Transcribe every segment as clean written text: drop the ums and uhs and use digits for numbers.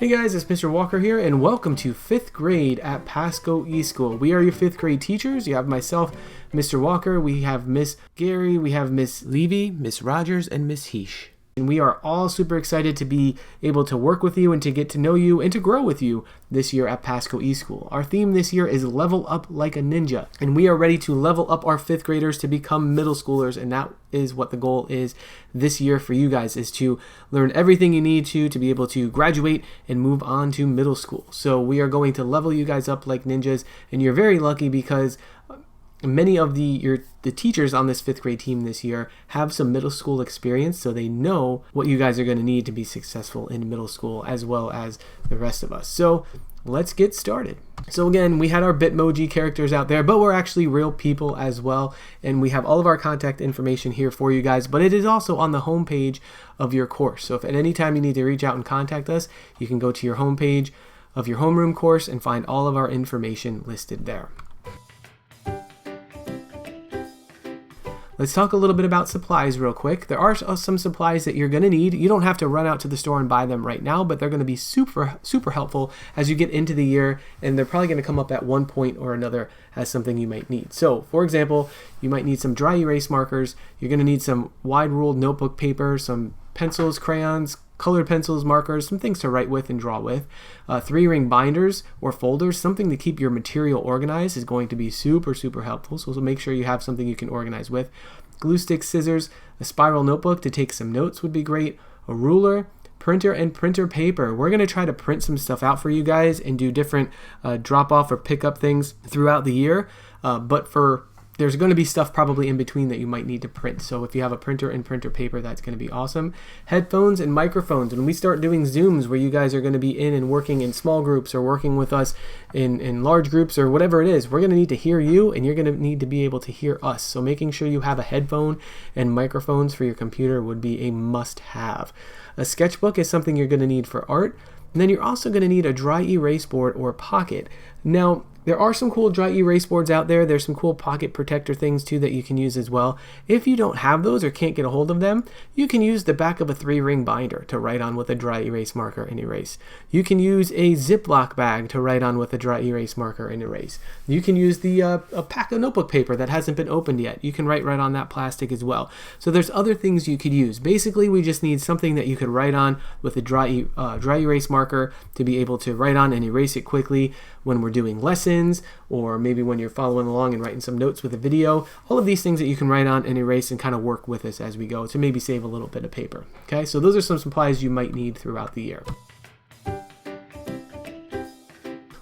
Hey guys, it's Mr. Walker here, and welcome to 5th grade at Pasco eSchool. We are your 5th grade teachers. You have myself, Mr. Walker, we have Miss Gary, we have Miss Levy, Miss Rogers, and Miss Heesh. And we are all super excited to be able to work with you and to get to know you and to grow with you this year at Pasco eSchool. Our theme this year is Level Up Like a Ninja, and we are ready to level up our 5th graders to become middle schoolers, and that is what the goal is this year for you guys, is to learn everything you need to be able to graduate and move on to middle school. So we are going to level you guys up like ninjas, and you're very lucky because many of the teachers on this 5th grade team this year have some middle school experience, so they know what you guys are going to need to be successful in middle school as well as the rest of us. So let's get started. So again, we had our Bitmoji characters out there, but we're actually real people as well, and we have all of our contact information here for you guys, but it is also on the home page of your course. So if at any time you need to reach out and contact us, you can go to your home page of your homeroom course and find all of our information listed there. Let's talk a little bit about supplies real quick. There are some supplies that you're going to need. You don't have to run out to the store and buy them right now, but they're going to be super helpful as you get into the year, and they're probably going to come up at one point or another as something you might need. So, for example, you might need some dry erase markers. You're going to need some wide-ruled notebook paper, some pencils, crayons, colored pencils, markers, some things to write with and draw with. 3-ring binders or folders, something to keep your material organized is going to be super helpful. So make sure you have something you can organize with. Glue stick, scissors, a spiral notebook to take some notes would be great. A ruler, printer, and printer paper. We're going to try to print some stuff out for you guys and do different drop-off or pick-up things throughout the year. There's going to be stuff probably in between that you might need to print. So if you have a printer and printer paper, that's going to be awesome. Headphones and microphones. When we start doing Zooms where you guys are going to be in and working in small groups or working with us in large groups or whatever it is, we're going to need to hear you and you're going to need to be able to hear us. So making sure you have a headphone and microphones for your computer would be a must-have. A sketchbook is something you're going to need for art. And then you're also going to need a dry erase board or pocket. Now, there are some cool dry erase boards out there. There's some cool pocket protector things too that you can use as well. If you don't have those or can't get a hold of them, you can use the back of a 3-ring binder to write on with a dry erase marker and erase. You can use a Ziploc bag to write on with a dry erase marker and erase. You can use a pack of notebook paper that hasn't been opened yet. You can write right on that plastic as well. So there's other things you could use. Basically, we just need something that you could write on with a dry erase marker to be able to write on and erase it quickly when we're doing lessons, or maybe when you're following along and writing some notes with a video. All of these things that you can write on and erase and kind of work with us as we go to maybe save a little bit of paper. Okay, so those are some supplies you might need throughout the year.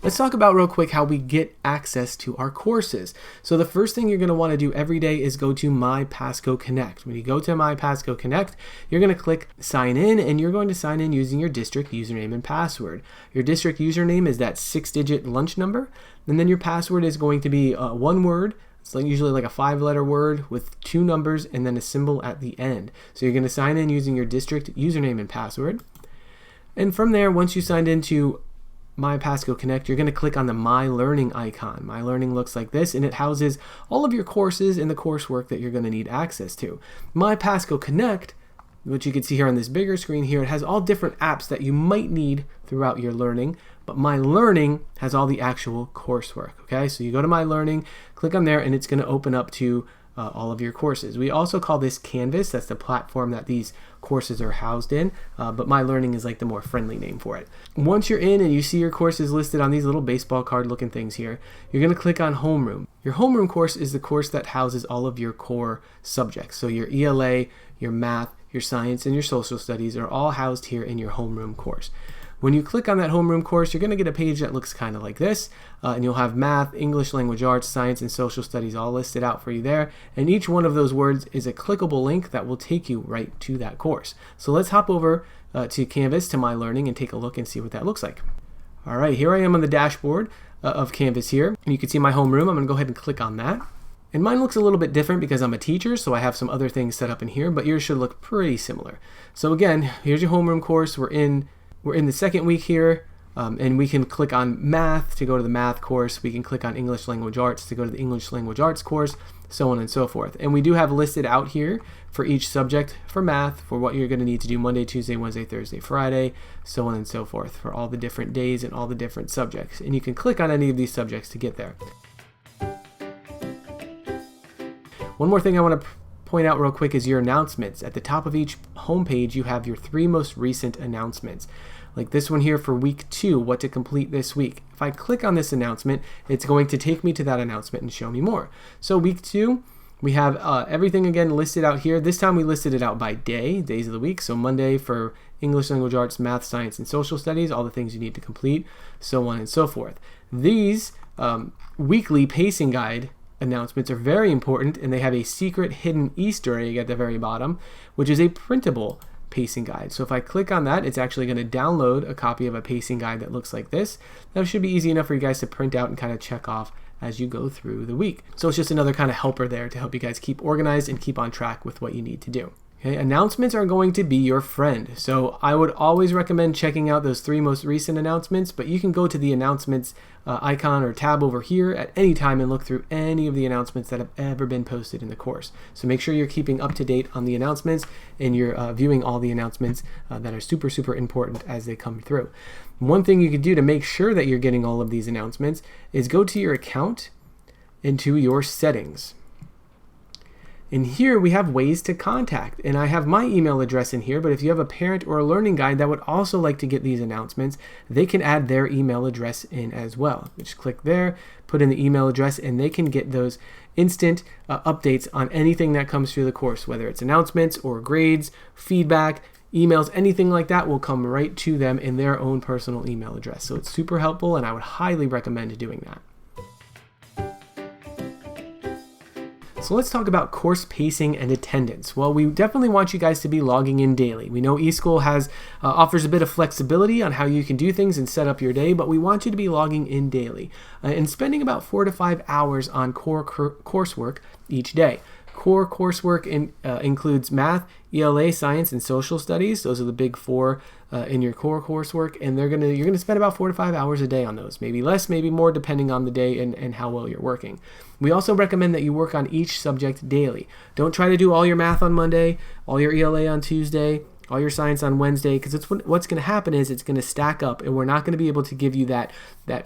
Let's talk about real quick how we get access to our courses. So the first thing you're going to want to do every day is go to My Pasco Connect. When you go to My Pasco Connect, you're going to click Sign In, and you're going to sign in using your district username and password. Your district username is that 6-digit lunch number, and then your password is going to be one word. It's usually like a 5-letter word with 2 numbers and then a symbol at the end. So you're going to sign in using your district username and password. And from there, once you signed into My Pasco Connect, you're going to click on the My Learning icon. My Learning looks like this, and it houses all of your courses and the coursework that you're going to need access to. My Pasco Connect, which you can see here on this bigger screen here, it has all different apps that you might need throughout your learning, but My Learning has all the actual coursework. Okay, so you go to My Learning, click on there, and it's going to open up to all of your courses. We also call this Canvas. That's the platform that these courses are housed in, but My Learning is like the more friendly name for it. Once you're in and you see your courses listed on these little baseball card looking things here, you're going to click on Homeroom. Your Homeroom course is the course that houses all of your core subjects. So your ELA, your math, your science, and your social studies are all housed here in your Homeroom course. When you click on that homeroom course, you're going to get a page that looks kind of like this, and you'll have math, English language arts, science, and social studies all listed out for you there, and each one of those words is a clickable link that will take you right to that course. So let's hop over to Canvas, to My Learning, and take a look and see what that looks like. All right, here I am on the dashboard of Canvas here, and you can see my homeroom. I'm going to go ahead and click on that. And mine looks a little bit different because I'm a teacher, so I have some other things set up in here, but yours should look pretty similar. So again, here's your homeroom course. We're in the second week here. And we can click on math to go to the math course. We can click on English language arts to go to the English language arts course, so on and so forth. And we do have listed out here for each subject for math, for what you're going to need to do Monday, Tuesday, Wednesday, Thursday, Friday, so on and so forth, for all the different days and all the different subjects. And you can click on any of these subjects to get there. One more thing I want to point out real quick is your announcements. At the top of each homepage, you have your 3 most recent announcements. Like this one here for week 2, what to complete this week. If I click on this announcement, it's going to take me to that announcement and show me more. So week 2, we have everything again listed out here. This time we listed it out by day, days of the week. So Monday for English language arts, math, science, and social studies, all the things you need to complete, so on and so forth. These weekly pacing guide announcements are very important, and they have a secret hidden Easter egg at the very bottom, which is a printable pacing guide. So if I click on that, it's actually going to download a copy of a pacing guide that looks like this. That should be easy enough for you guys to print out and kind of check off as you go through the week. So it's just another kind of helper there to help you guys keep organized and keep on track with what you need to do. Okay, announcements are going to be your friend. So I would always recommend checking out those 3 most recent announcements, but you can go to the announcements icon or tab over here at any time and look through any of the announcements that have ever been posted in the course. So make sure you're keeping up to date on the announcements and you're viewing all the announcements that are super, super important as they come through. One thing you could do to make sure that you're getting all of these announcements is go to your account into your settings. And here we have ways to contact, and I have my email address in here, but if you have a parent or a learning guide that would also like to get these announcements, they can add their email address in as well. Just click there, put in the email address, and they can get those instant updates on anything that comes through the course, whether it's announcements or grades, feedback, emails, anything like that will come right to them in their own personal email address. So it's super helpful, and I would highly recommend doing that. So let's talk about course pacing and attendance. Well, we definitely want you guys to be logging in daily. We know eSchool has offers a bit of flexibility on how you can do things and set up your day, but we want you to be logging in daily and spending about 4 to 5 hours on core coursework each day. Core coursework includes math, ELA, science, and social studies. Those are the big 4 in your core coursework, and you're gonna spend about 4 to 5 hours a day on those. Maybe less, maybe more, depending on the day and how well you're working. We also recommend that you work on each subject daily. Don't try to do all your math on Monday, all your ELA on Tuesday, all your science on Wednesday, because what's going to happen is it's going to stack up, and we're not going to be able to give you that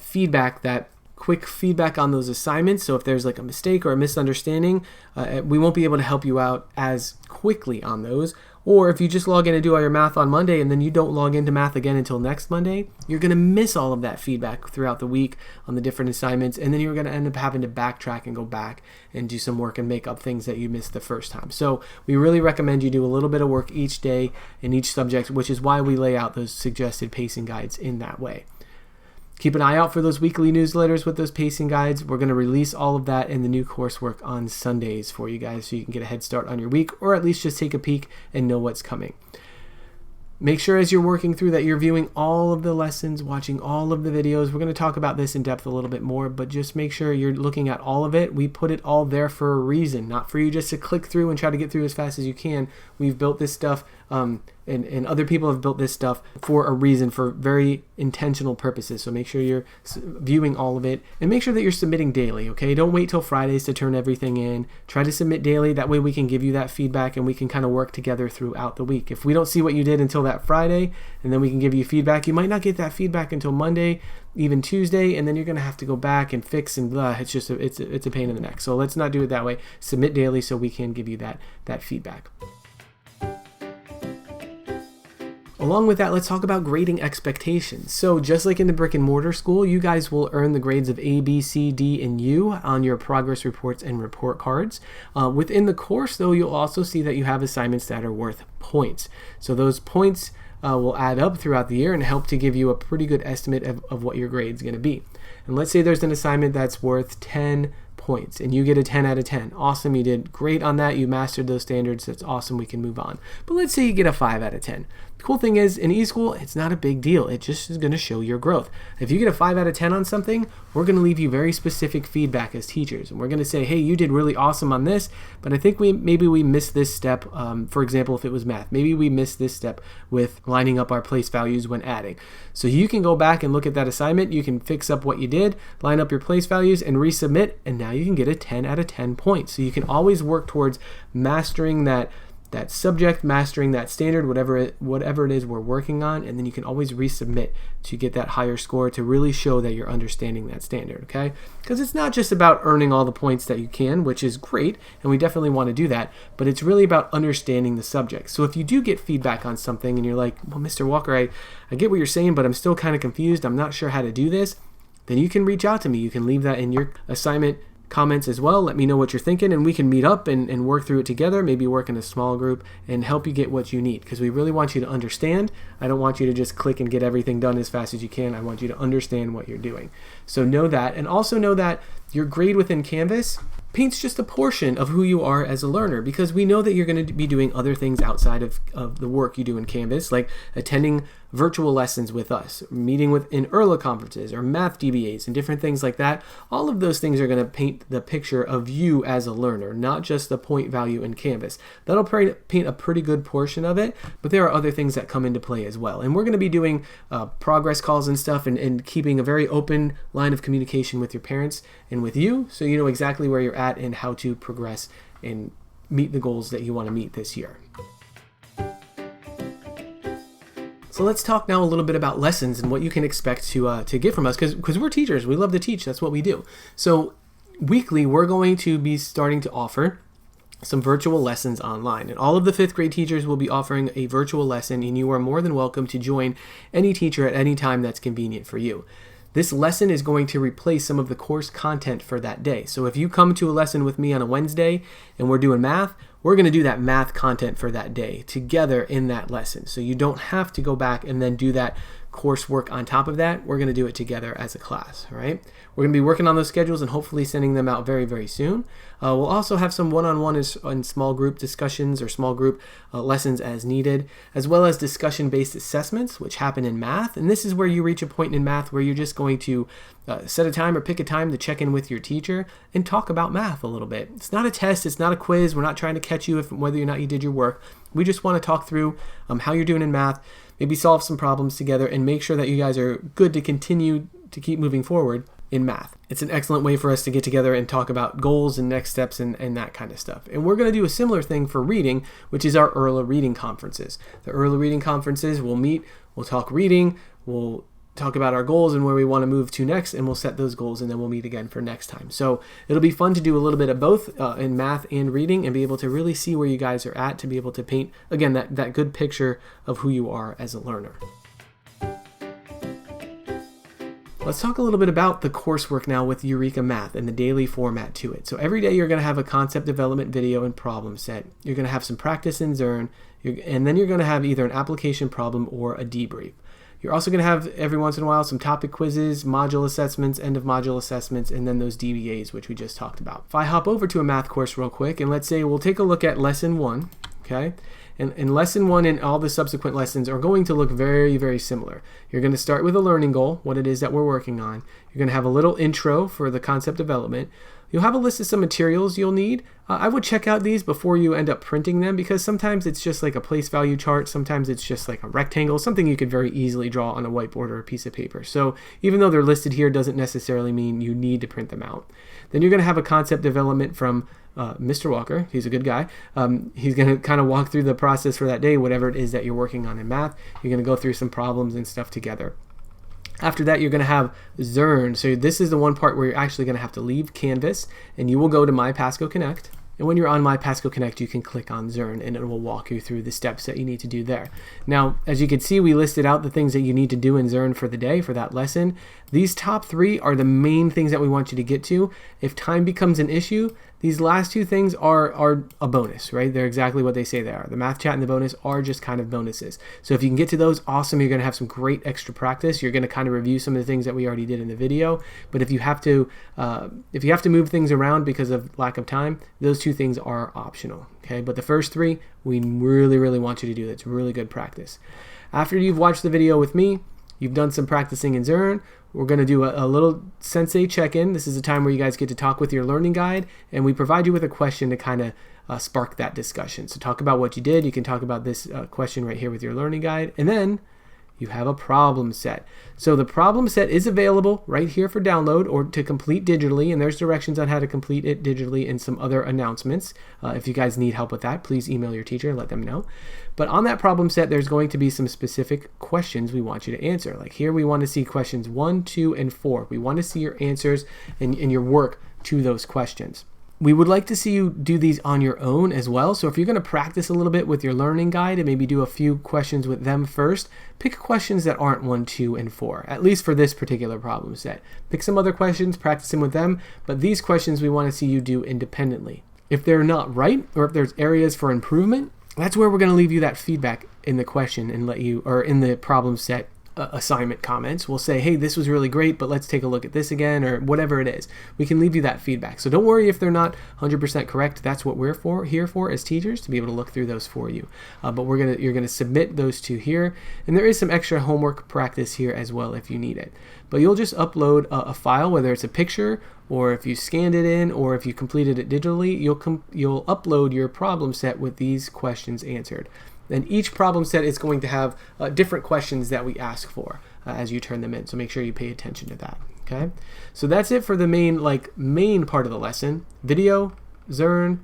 feedback, that quick feedback on those assignments. So if there's like a mistake or a misunderstanding, we won't be able to help you out as quickly on those. Or if you just log in and do all your math on Monday and then you don't log into math again until next Monday, you're going to miss all of that feedback throughout the week on the different assignments, and then you're going to end up having to backtrack and go back and do some work and make up things that you missed the first time. So we really recommend you do a little bit of work each day in each subject, which is why we lay out those suggested pacing guides in that way. Keep an eye out for those weekly newsletters with those pacing guides. We're going to release all of that in the new coursework on Sundays for you guys so you can get a head start on your week, or at least just take a peek and know what's coming. Make sure as you're working through that you're viewing all of the lessons, watching all of the videos. We're going to talk about this in depth a little bit more, but just make sure you're looking at all of it. We put it all there for a reason, not for you just to click through and try to get through as fast as you can. We've built this stuff and other people have built this stuff for a reason, for very intentional purposes. So make sure you're viewing all of it, and make sure that you're submitting daily, okay? Don't wait till Fridays to turn everything in. Try to submit daily. That way we can give you that feedback and we can kind of work together throughout the week. If we don't see what you did until that Friday, and then we can give you feedback, you might not get that feedback until Monday, even Tuesday, and then you're going to have to go back and fix and blah. It's just it's a pain in the neck. So let's not do it that way. Submit daily so we can give you that feedback. Along with that, let's talk about grading expectations. So just like in the brick and mortar school, you guys will earn the grades of A, B, C, D, and U on your progress reports and report cards. Within the course, though, you'll also see that you have assignments that are worth points. So those points will add up throughout the year and help to give you a pretty good estimate of what your grade is going to be. And let's say there's an assignment that's worth 10 points, and you get a 10 out of 10. Awesome, you did great on that. You mastered those standards. That's awesome. We can move on. But let's say you get a 5 out of 10. The cool thing is, in eSchool, it's not a big deal. It just is going to show your growth. If you get a 5 out of 10 on something, we're going to leave you very specific feedback as teachers. And we're going to say, hey, you did really awesome on this, but I think maybe we missed this step. For example, if it was math, maybe we missed this step with lining up our place values when adding. So you can go back and look at that assignment. You can fix up what you did, line up your place values, and resubmit, and now you can get a 10 out of 10 points. So you can always work towards mastering that subject, mastering that standard, whatever it is we're working on, and then you can always resubmit to get that higher score to really show that you're understanding that standard, okay? Because it's not just about earning all the points that you can, which is great, and we definitely want to do that, but it's really about understanding the subject. So if you do get feedback on something and you're like, well, Mr. Walker, I get what you're saying, but I'm still kind of confused, I'm not sure how to do this, then you can reach out to me. You can leave that in your assignment comments as well. Let me know what you're thinking, and we can meet up and work through it together, maybe work in a small group and help you get what you need, because we really want you to understand. I don't want you to just click and get everything done as fast as you can. I want you to understand what you're doing. So know that, and also know that your grade within Canvas paints just a portion of who you are as a learner, because we know that you're going to be doing other things outside of the work you do in Canvas, like attending virtual lessons with us, meeting in ERLA conferences or math DBAs and different things like that. All of those things are going to paint the picture of you as a learner, not just the point value in Canvas. That'll paint a pretty good portion of it, but there are other things that come into play as well. And we're going to be doing progress calls and stuff, and keeping a very open line of communication with your parents and with you, so you know exactly where you're at and how to progress and meet the goals that you want to meet this year. So let's talk now a little bit about lessons and what you can expect to get from us, because we're teachers. We love to teach. That's what we do. So weekly, we're going to be starting to offer some virtual lessons online. And all of the 5th grade teachers will be offering a virtual lesson, and you are more than welcome to join any teacher at any time that's convenient for you. This lesson is going to replace some of the course content for that day. So if you come to a lesson with me on a Wednesday and we're doing math, we're going to do that math content for that day together in that lesson. So you don't have to go back and then do that coursework on top of that. We're going to do it together as a class, right? We're going to be working on those schedules and hopefully sending them out very, very soon. We'll also have some one-on-one and small group discussions or small group lessons as needed, as well as discussion-based assessments, which happen in math. And this is where you reach a point in math where you're just going to set a time or pick a time to check in with your teacher and talk about math a little bit. It's not a test. It's not a quiz. We're not trying to catch you whether or not you did your work. We just want to talk through how you're doing in math, maybe solve some problems together, and make sure that you guys are good to continue to keep moving forward in math. It's an excellent way for us to get together and talk about goals and next steps and that kind of stuff. And we're going to do a similar thing for reading, which is our ERLA reading conferences. The ERLA reading conferences, we'll meet, we'll talk reading, we'll talk about our goals and where we want to move to next, and we'll set those goals, and then we'll meet again for next time. So it'll be fun to do a little bit of both in math and reading, and be able to really see where you guys are at, to be able to paint, again, that good picture of who you are as a learner. Let's talk a little bit about the coursework now with Eureka Math and the daily format to it. So every day you're going to have a concept development video and problem set. You're going to have some practice in Zearn, and then you're going to have either an application problem or a debrief. You're also going to have every once in a while some topic quizzes, module assessments, end of module assessments, and then those DBAs, which we just talked about. If I hop over to a math course real quick, and let's say we'll take a look at lesson 1, okay? And lesson 1 and all the subsequent lessons are going to look very, very similar. You're going to start with a learning goal, what it is that we're working on. You're going to have a little intro for the concept development. You'll have a list of some materials you'll need. I would check out these before you end up printing them, because sometimes it's just like a place value chart. Sometimes it's just like a rectangle, something you could very easily draw on a whiteboard or a piece of paper. So even though they're listed here, doesn't necessarily mean you need to print them out. Then you're going to have a concept development from Mr. Walker. He's a good guy. He's going to kind of walk through the process for that day, whatever it is that you're working on in math. You're going to go through some problems and stuff together. After that, you're going to have Zearn. So this is the one part where you're actually going to have to leave Canvas, and you will go to My Pasco Connect. And when you're on My Pasco Connect, you can click on Zearn, and it will walk you through the steps that you need to do there. Now, as you can see, we listed out the things that you need to do in Zearn for the day, for that lesson. These top 3 are the main things that we want you to get to. If time becomes an issue, These last two things are a bonus, right? They're exactly what they say they are. The math chat and the bonus are just kind of bonuses. So if you can get to those, awesome. You're going to have some great extra practice. You're going to kind of review some of the things that we already did in the video. But if you have to move things around because of lack of time, those two things are optional. Okay, but the first three, we really, really want you to do. That's really good practice. After you've watched the video with me, you've done some practicing in Zern, we're going to do a little Sensei check-in. This is a time where you guys get to talk with your learning guide, and we provide you with a question to kind of spark that discussion. So talk about what you did. You can talk about this question right here with your learning guide, and then you have a problem set. So the problem set is available right here for download or to complete digitally, and there's directions on how to complete it digitally and some other announcements. If you guys need help with that, please email your teacher and let them know. But on that problem set, there's going to be some specific questions we want you to answer. Like here, we want to see questions 1, 2, and 4. We want to see your answers and your work to those questions. We would like to see you do these on your own as well. So if you're going to practice a little bit with your learning guide and maybe do a few questions with them first, pick questions that aren't 1, 2, and 4, at least for this particular problem set. Pick some other questions, practice them with them, but these questions we want to see you do independently. If they're not right, or if there's areas for improvement, that's where we're going to leave you that feedback in the question and let you, or in the problem set assignment comments. We'll say, hey, this was really great, but let's take a look at this again, or whatever it is. We can leave you that feedback. So don't worry if they're not 100% correct. That's what we're here for as teachers, to be able to look through those for you. But you're gonna submit those two here, and there is some extra homework practice here as well if you need it. But you'll just upload a file, whether it's a picture, or if you scanned it in, or if you completed it digitally, you'll upload your problem set with these questions answered. And each problem set is going to have different questions that we ask for as you turn them in. So make sure you pay attention to that. Okay. So that's it for the main part of the lesson: video, Zern,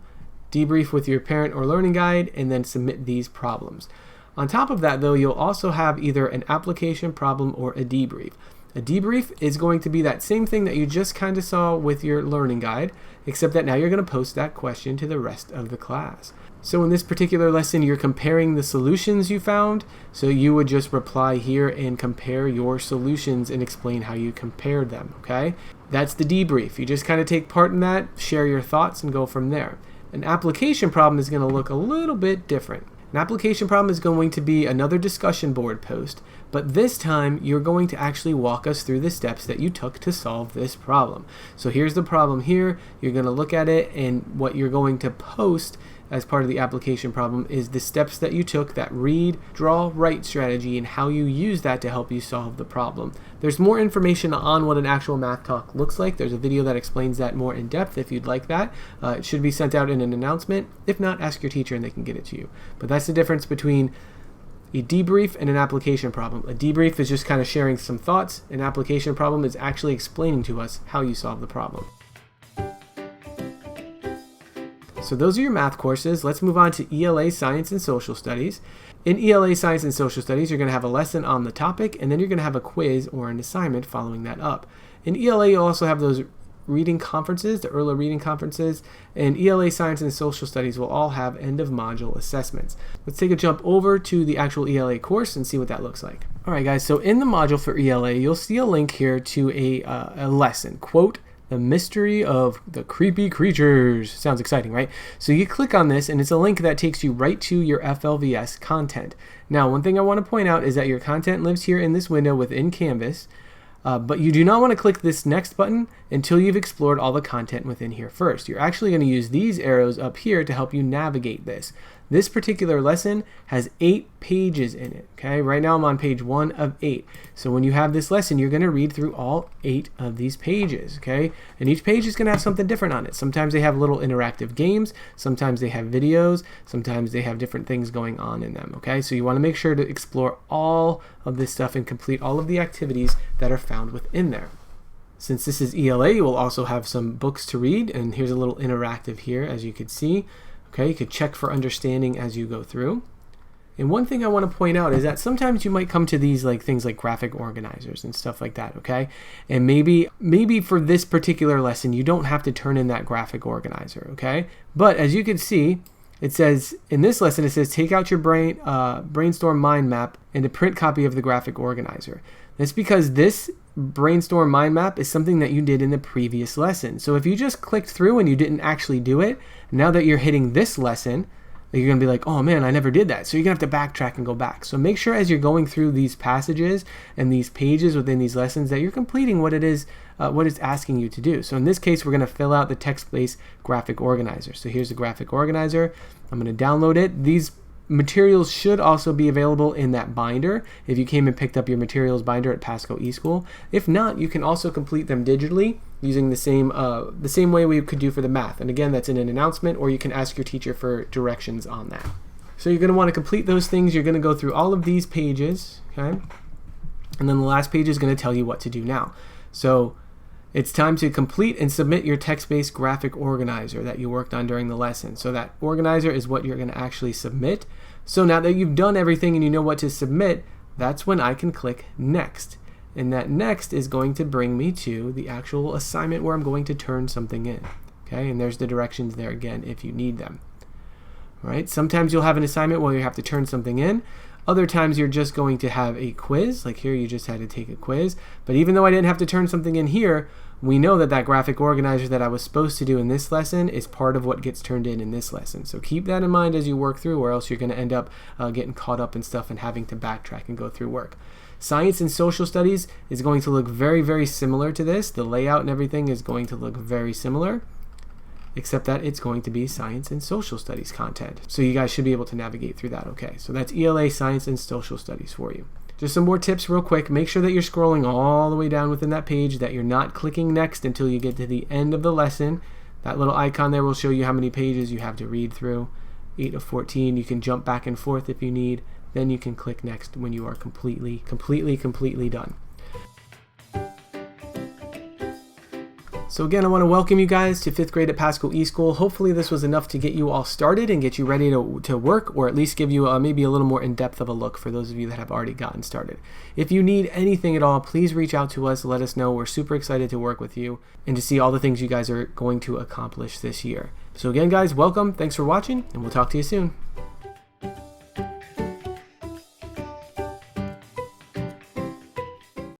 debrief with your parent or learning guide, and then submit these problems. On top of that, though, you'll also have either an application problem or a debrief. A debrief is going to be that same thing that you just kind of saw with your learning guide, except that now you're going to post that question to the rest of the class. So in this particular lesson, you're comparing the solutions you found. So you would just reply here and compare your solutions and explain how you compared them, okay? That's the debrief. You just kind of take part in that, share your thoughts, and go from there. An application problem is going to look a little bit different. An application problem is going to be another discussion board post, but this time you're going to actually walk us through the steps that you took to solve this problem. So here's the problem here. You're going to look at it, and what you're going to post as part of the application problem is the steps that you took, that read, draw, write strategy, and how you use that to help you solve the problem. There's more information on what an actual math talk looks like. There's a video that explains that more in depth if you'd like that. It should be sent out in an announcement. If not, ask your teacher and they can get it to you. But that's the difference between a debrief and an application problem. A debrief is just kind of sharing some thoughts. An application problem is actually explaining to us how you solve the problem. So those are your math courses. Let's move on to ELA Science and Social Studies. In ELA Science and Social Studies, you're going to have a lesson on the topic, and then you're going to have a quiz or an assignment following that up. In ELA, you'll also have those reading conferences, the ERLA reading conferences, and ELA Science and Social Studies will all have end of module assessments. Let's take a jump over to the actual ELA course and see what that looks like. All right, guys, so in the module for ELA, you'll see a link here to a lesson, quote, The Mystery of the Creepy Creatures. Sounds exciting, right? So you click on this, and it's a link that takes you right to your FLVS content. Now, one thing I want to point out is that your content lives here in this window within Canvas, but you do not want to click this next button until you've explored all the content within here first. You're actually going to use these arrows up here to help you navigate this. This particular lesson has 8 pages in it, okay? Right now I'm on page 1 of 8. So when you have this lesson, you're going to read through all 8 of these pages, okay? And each page is going to have something different on it. Sometimes they have little interactive games, sometimes they have videos, sometimes they have different things going on in them, okay? So you want to make sure to explore all of this stuff and complete all of the activities that are found within there. Since this is ELA, you will also have some books to read, and here's a little interactive here, as you can see. Okay, you could check for understanding as you go through. And one thing I want to point out is that sometimes you might come to these things like graphic organizers and stuff like that, okay? And maybe for this particular lesson, you don't have to turn in that graphic organizer, okay? But as you can see, it says, in this lesson, it says, take out your brainstorm mind map and a print copy of the graphic organizer. That's because this brainstorm mind map is something that you did in the previous lesson. So if you just clicked through and you didn't actually do it, now that you're hitting this lesson, you're going to be like, oh man, I never did that. So you're going to have to backtrack and go back. So make sure as you're going through these passages and these pages within these lessons that you're completing what it is, what it's asking you to do. So in this case, we're going to fill out the text-based graphic organizer. So here's the graphic organizer. I'm going to download it. These materials should also be available in that binder if you came and picked up your materials binder at Pasco eSchool. If not, you can also complete them digitally using the same way we could do for the math. And again, that's in an announcement, or you can ask your teacher for directions on that. So you're going to want to complete those things. You're going to go through all of these pages, okay? And then the last page is going to tell you what to do now. So it's time to complete and submit your text-based graphic organizer that you worked on during the lesson. So that organizer is what you're going to actually submit. So now that you've done everything and you know what to submit, that's when I can click Next. And that Next is going to bring me to the actual assignment where I'm going to turn something in. Okay, and there's the directions there again if you need them. All right, sometimes you'll have an assignment where you have to turn something in. Other times you're just going to have a quiz, like here you just had to take a quiz. But even though I didn't have to turn something in here, we know that that graphic organizer that I was supposed to do in this lesson is part of what gets turned in this lesson. So keep that in mind as you work through, or else you're going to end up getting caught up in stuff and having to backtrack and go through work. Science and social studies is going to look very, very similar to this. The layout and everything is going to look very similar, except that it's going to be science and social studies content. So you guys should be able to navigate through that okay. So that's ELA, science, and social studies for you. Just some more tips real quick. Make sure that you're scrolling all the way down within that page, that you're not clicking next until you get to the end of the lesson. That little icon there will show you how many pages you have to read through. 8 of 14. You can jump back and forth if you need. Then you can click next when you are completely done. So again, I want to welcome you guys to 5th grade at Pasco eSchool. Hopefully this was enough to get you all started and get you ready to work, or at least give you maybe a little more in-depth of a look for those of you that have already gotten started. If you need anything at all, please reach out to us. Let us know. We're super excited to work with you and to see all the things you guys are going to accomplish this year. So again, guys, welcome. Thanks for watching, and we'll talk to you soon.